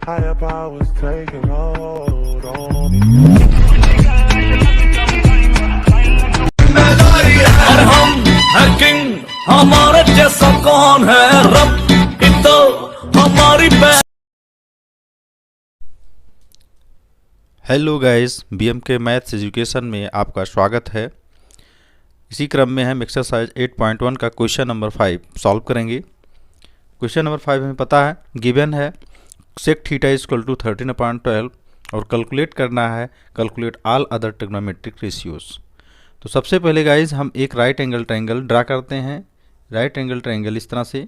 Higher powers taking hold on me. और हम है किंग, हमारे जैसा कौन है रब, तो हमारी हेलो गाइस, बीएमके मैथ्स एजुकेशन में आपका स्वागत है। इसी क्रम में हम एक्सरसाइज 8.1 का क्वेश्चन नंबर 5 सॉल्व करेंगे। क्वेश्चन नंबर 5 हमें पता है, गिवन है सेक थीटा इक्वल टू 13/12 और कैलकुलेट करना है calculate all other trigonometric ratios. तो सबसे पहले गाइस हम एक राइट एंगल ट्रायंगल ड्रा करते हैं। राइट एंगल ट्रायंगल इस तरह से,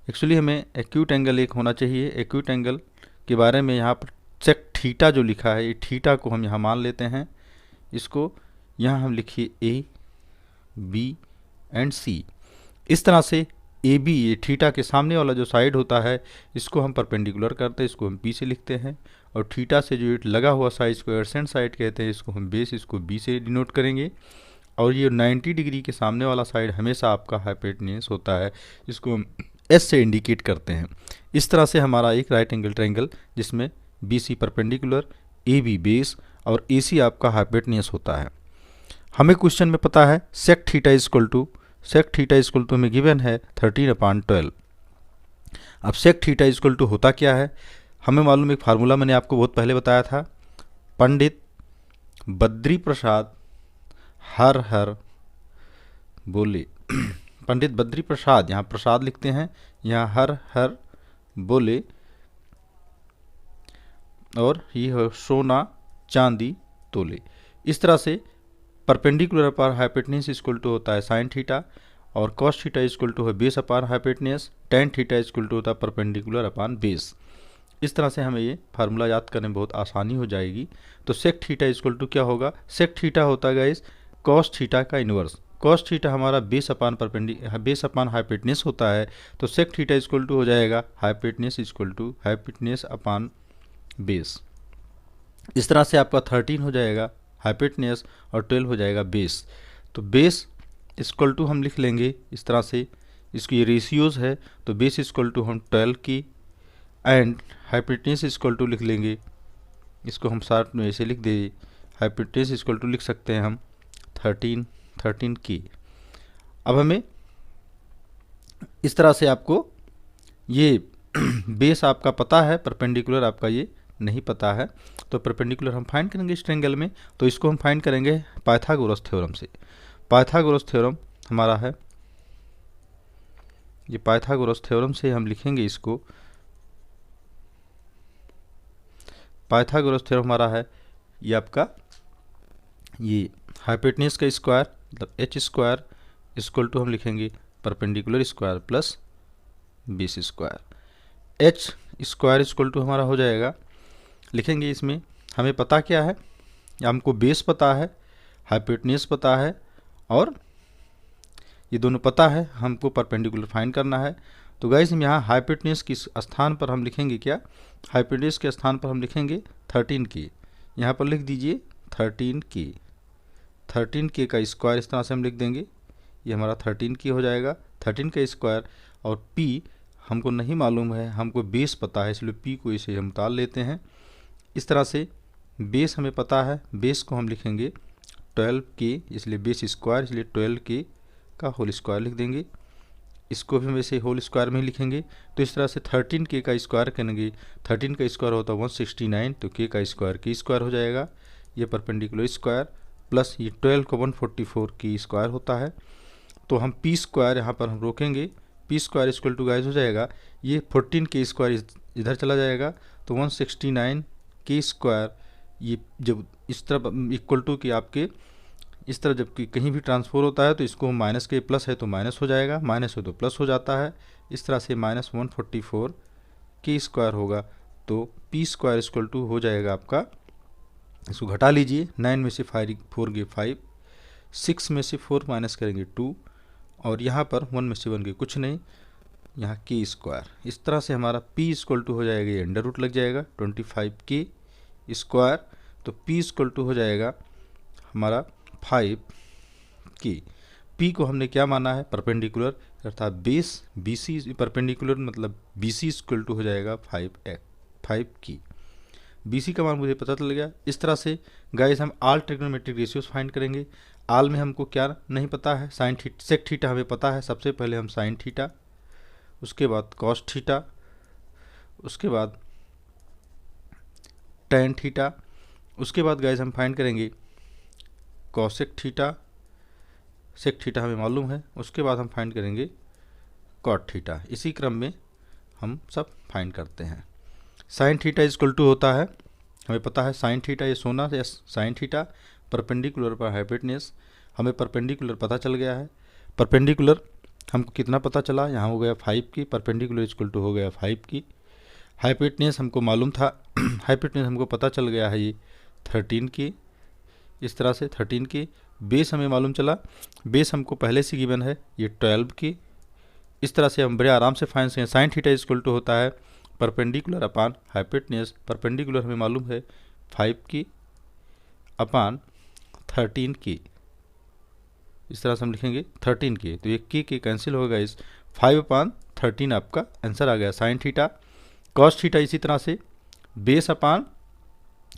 एक्चुअली हमें एक्यूट एंगल एक होना चाहिए। एक्यूट एंगल के बारे में यहाँ पर सेक थीटा जो लिखा है, ये थीटा को हम यहाँ मान लेते हैं। इसको यहाँ हम लिखिए ए बी एंड सी। इस तरह से ए बी, ये थीटा के सामने वाला जो साइड होता है इसको हम परपेंडिकुलर करते हैं, इसको हम पी से लिखते हैं। और थीटा से जो लगा हुआ साइड इसको एडसेंट साइड कहते हैं, इसको हम बेस, इसको बी से डिनोट करेंगे। और ये 90 डिग्री के सामने वाला साइड हमेशा आपका हाइपोटेन्यूज होता है, इसको हम एस से इंडिकेट करते हैं। इस तरह से हमारा एक राइट एंगल ट्रायंगल जिसमें B C perpendicular, A B base और ए सी आपका हाइपोटेन्यूज होता है। हमें क्वेश्चन में पता है सेक थीटा इक्वल टू हमें गिवन है 13/12। अब सेक थीटा इक्वल टू होता क्या है, हमें मालूम, एक फार्मूला मैंने आपको बहुत पहले बताया था। पंडित बद्री प्रसाद हर हर बोले पंडित बद्री प्रसाद, यहाँ प्रसाद लिखते हैं, यहाँ हर हर बोले, और ये है सोना चांदी तोले। इस तरह से परपेंडिकुलर अपार हाइपोटेन्यूज इक्वल टू होता है साइन थीटा, और कॉस थीटा इक्वल टू है base upon hypotenuse, tan theta equal to होता है परपेंडिकुलर अपान बेस। इस तरह से हमें ये फार्मूला याद करने में बहुत आसानी हो जाएगी। तो सेक थीटा इक्वल टू क्या होगा, सेक थीटा होता है गाइस कॉस थीटा का इन्वर्स। कॉस थीटा हमारा बेस अपान हाइपोटेन्यूज होता है, तो सेक थीटा इक्वल टू हो जाएगा hypotenuse equal to hypotenuse upon base. इस तरह से आपका 13 हो जाएगा हाइपोटेन्यूज और 12 हो जाएगा बेस। तो बेस इक्वल टू हम लिख लेंगे इस तरह से, इसकी रेशियोज है, तो बेस इक्वल टू हम 12 की एंड हाइपोटेन्यूज इक्वल टू लिख लेंगे, इसको हम शॉर्ट में ऐसे लिख दें, हाइपोटेन्यूज इक्वल टू लिख सकते हैं हम 13 की। अब हमें इस तरह से आपको ये बेस आपका पता है, परपेंडिकुलर आपका ये नहीं पता है। तो परपेंडिकुलर हम फाइंड करेंगे इस ट्रायंगल में, तो इसको हम फाइंड करेंगे पाइथागोरस थ्योरम से। पाइथागोरस थ्योरम हमारा है, ये पाइथागोरस थ्योरम से हम लिखेंगे इसको। पाइथागोरस थ्योरम हमारा है ये आपका, ये हाइपोटेन्यूज का स्क्वायर मतलब एच स्क्वायर इक्वल टू हम लिखेंगे perpendicular square plus base square. H square equal to हमारा हो जाएगा, लिखेंगे इसमें हमें पता क्या है, हमको बेस पता है, हाइपोटेन्यूज पता है, और ये दोनों पता है, हमको परपेंडिकुलर फाइंड करना है। तो गाइस हम यहाँ हाइपोटेन्यूज के स्थान पर हम लिखेंगे क्या, हाइपोटेन्यूज के स्थान पर हम लिखेंगे 13 की। यहाँ पर लिख दीजिए 13 की, 13 के का स्क्वायर इस तरह से हम लिख देंगे, ये हमारा 13 की हो जाएगा, 13 का स्क्वायर। और पी हमको नहीं मालूम है, हमको बेस पता है, इसलिए पी को इसे हम उतार लेते हैं। इस तरह से बेस हमें पता है, बेस को हम लिखेंगे 12 के, इसलिए बेस स्क्वायर, इसलिए 12 के का होल स्क्वायर लिख देंगे। इसको भी हम ऐसे होल स्क्वायर में ही लिखेंगे। तो इस तरह से 13 के का स्क्वायर करेंगे, 13 का स्क्वायर होता है 169, तो के का स्क्वायर हो जाएगा, ये परपेंडिकुलर स्क्वायर प्लस ये 12 को 144 की स्क्वायर होता है। तो हम पी स्क्वायर यहाँ पर हम रोकेंगे, P square equal to guys हो जाएगा, ये 14 के स्क्वायर इधर चला जाएगा, तो 169 के स्क्वायर, ये जब इस तरफ इक्वल टू कि आपके इस तरह जब कहीं भी ट्रांसफर होता है तो इसको माइनस के प्लस है तो माइनस हो जाएगा, माइनस है तो प्लस हो जाता है। इस तरह से -144 के स्क्वायर होगा, तो पी स्क्वायर इक्वल टू हो जाएगा आपका, इसको घटा लीजिए, 9 में से 4 गए 5, 6 में से 4 माइनस करेंगे 2, और यहाँ पर 1 में से 1 गए कुछ नहीं, यहाँ के स्क्वायर। इस तरह से हमारा p इक्वल टू हो जाएगा, ये अंडर रूट लग जाएगा 25 के स्क्वायर, तो p इक्वल टू हो जाएगा हमारा 5 की। p को हमने क्या माना है, परपेंडिकुलर, अर्थात बेस BC परपेंडिकुलर मतलब BC इक्वल टू हो जाएगा 5 की। BC का मान मुझे पता चल गया। इस तरह से गाइस हम ऑल ट्रिग्नोमेट्रिक रेशियोज फाइंड करेंगे। ऑल में हमको क्या नहीं पता है, साइन थीटा सेक थीटा हमें पता है। सबसे पहले हम साइन थीटा, उसके बाद कॉस थीटा, उसके बाद टैन थीटा, उसके बाद गाइस हम फाइंड करेंगे कॉसेक थीटा, सेक थीटा हमें मालूम है, उसके बाद हम फाइंड करेंगे कॉट थीटा। इसी क्रम में हम सब फाइंड करते हैं। साइन थीटा इक्वल टू होता है, हमें पता है साइन थीटा, ये सोना या साइन थीटा परपेंडिकुलर पर हाइपोटेन्यूज, हमें परपेंडिकुलर पता चल गया है। परपेंडिकुलर हमको कितना पता चला, यहाँ हो गया 5 की, परपेंडिकुलर इक्वल टू हो गया 5 की। हाइपोटेन्यूज हमको मालूम था, हाइपोटेन्यूज हमको पता चल गया है ये 13 की, इस तरह से 13 की। बेस हमें मालूम चला, बेस हमको पहले से गिवन है ये 12 की। इस तरह से हम बड़े आराम से फाइंड करें। साइन थीटा इक्वल टू होता है परपेंडिकुलर अपान हाइपोटेन्यूज, परपेंडिकुलर हमें मालूम है 5 की अपान 13 की। इस तरह से हम लिखेंगे 13 की, तो ये के कैंसिल होगा इस 5 अपान 13 आपका आंसर आ गया साइन थीटा। कॉस थीटा इसी तरह से base upon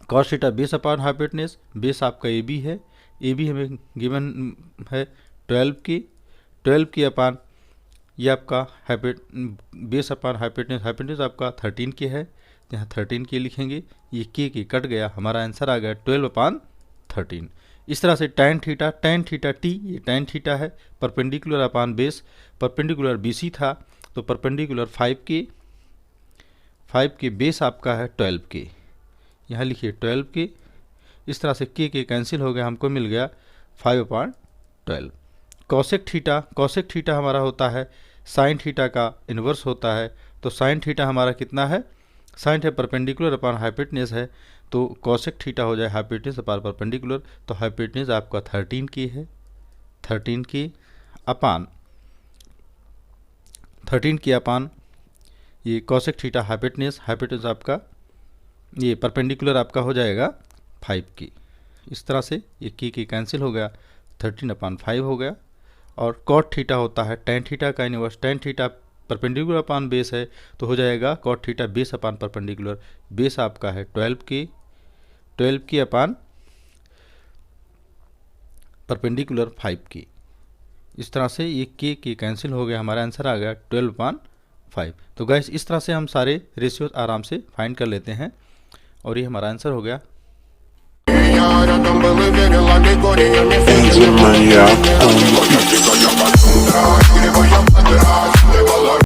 cos theta base upon hypotenuse, base आपका ए बी है, ए बी हमें गिवन है 12 की अपान ये आपका बेस अपान हाइपोटेन्यूज, हाइपोटेन्यूज आपका 13 के है, तो यहाँ 13 के लिखेंगे, ये के कट गया, हमारा आंसर आ गया 12 अपान 13। इस तरह से टैन थीटा टी, ये टैन थीटा है, perpendicular upon base, perpendicular BC था तो परपेंडिकुलर 5 के बेस आपका है 12 के, यहाँ लिखिए 12 के। इस तरह से के कैंसिल हो गया, हमको मिल गया 5 अपान 12। कॉसेक थीटा हमारा होता है साइन थीटा का इन्वर्स होता है, तो साइन थीटा हमारा कितना है, साइन थीटा परपेंडिकुलर अपान हाइपोटेन्यूज है, तो कॉसेक थीटा हो जाए हाइपोटेन्यूज अपान परपेंडिकुलर, तो हाइपोटेन्यूज आपका 13 की है, 13 की अपान ये कॉसेक थीटा हाइपोटेन्यूज आपका ये परपेंडिकुलर आपका हो जाएगा 5 की। इस तरह से ये की कैंसिल हो गया, 13 अपान 5 हो गया। और कॉट थीटा होता है टैन थीटा का inverse, tan theta perpendicular upon base है तो हो जाएगा cot theta base upon perpendicular, base आपका है 12 की अपान परपेंडिकुलर 5 की। इस तरह से ये के कैंसिल हो गया, हमारा आंसर आ गया 12 अपान 5। तो गाइस इस तरह से हम सारे रेशियोज आराम से फाइंड कर लेते हैं और ये हमारा आंसर हो गया। Angel Mania.